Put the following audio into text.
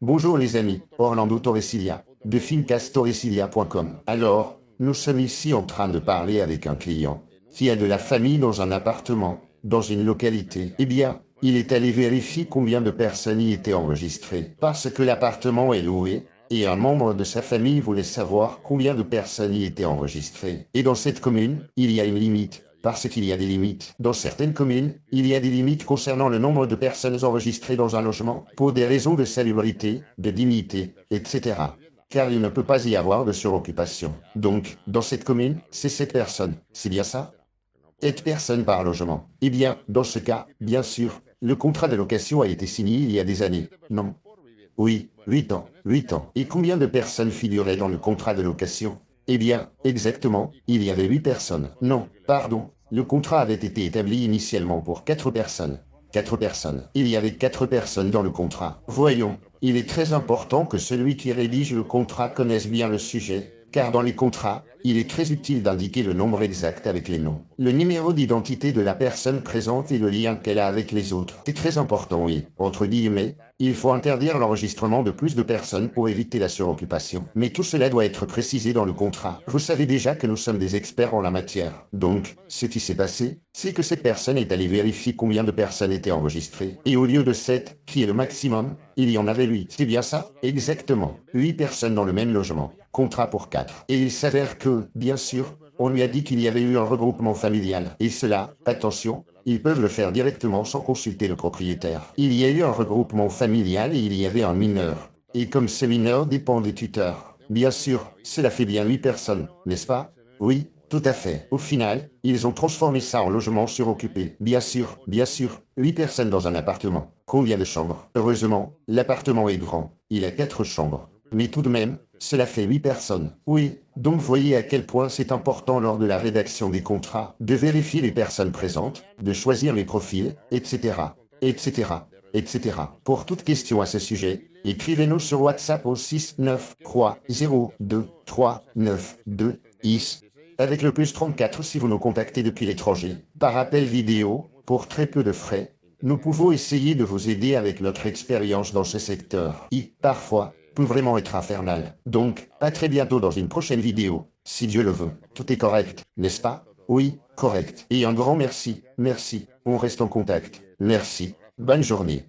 Bonjour les amis, Orlando Torresilia, de filmcasttorresilia.com. Alors, nous sommes ici en train de parler avec un client qui a de la famille dans un appartement, dans une localité. Eh bien, il est allé vérifier combien de personnes y étaient enregistrées, parce que l'appartement est loué, et un membre de sa famille voulait savoir combien de personnes y étaient enregistrées. Et dans cette commune, il y a une limite. Parce qu'il y a des limites. Dans certaines communes, il y a des limites concernant le nombre de personnes enregistrées dans un logement, pour des raisons de salubrité, de dignité, etc. Car il ne peut pas y avoir de suroccupation. Donc, dans cette commune, c'est 7 personnes. C'est bien ça? 7 personnes par logement. Eh bien, dans ce cas, bien sûr, le contrat de location a été signé il y a des années. Non. Oui, 8 ans. 8 ans. Et combien de personnes figuraient dans le contrat de location? Eh bien, exactement, il y avait 8 personnes. Non, pardon, le contrat avait été établi initialement pour 4 personnes. 4 personnes. Il y avait 4 personnes dans le contrat. Voyons, il est très important que celui qui rédige le contrat connaisse bien le sujet, car dans les contrats, il est très utile d'indiquer le nombre exact avec les noms, le numéro d'identité de la personne présente et le lien qu'elle a avec les autres. C'est très important, oui. Entre guillemets, il faut interdire l'enregistrement de plus de personnes pour éviter la suroccupation. Mais tout cela doit être précisé dans le contrat. Vous savez déjà que nous sommes des experts en la matière. Donc, ce qui s'est passé, c'est que cette personne est allée vérifier combien de personnes étaient enregistrées. Et au lieu de 7, qui est le maximum, il y en avait 8. C'est bien ça? Exactement. 8 personnes dans le même logement. Contrat pour 4. Et il s'avère que, bien sûr, on lui a dit qu'il y avait eu un regroupement familial. Et cela, attention, ils peuvent le faire directement sans consulter le propriétaire. Il y a eu un regroupement familial et il y avait un mineur. Et comme ce mineur dépend des tuteurs, bien sûr, cela fait bien 8 personnes, n'est-ce pas? Oui, tout à fait. Au final, ils ont transformé ça en logement suroccupé. Bien sûr, 8 personnes dans un appartement. Combien de chambres? Heureusement, l'appartement est grand. Il a 4 chambres. Mais tout de même, cela fait 8 personnes. Oui, donc voyez à quel point c'est important lors de la rédaction des contrats, de vérifier les personnes présentes, de choisir les profils, etc., etc., etc. Pour toute question à ce sujet, écrivez-nous sur WhatsApp au 69302392210, avec le plus 34 si vous nous contactez depuis l'étranger, par appel vidéo, pour très peu de frais. Nous pouvons essayer de vous aider avec notre expérience dans ce secteur, qui, parfois, peut vraiment être infernal. Donc, à très bientôt dans une prochaine vidéo, si Dieu le veut. Tout est correct, n'est-ce pas? Oui, correct. Et un grand merci. Merci. On reste en contact. Merci. Bonne journée.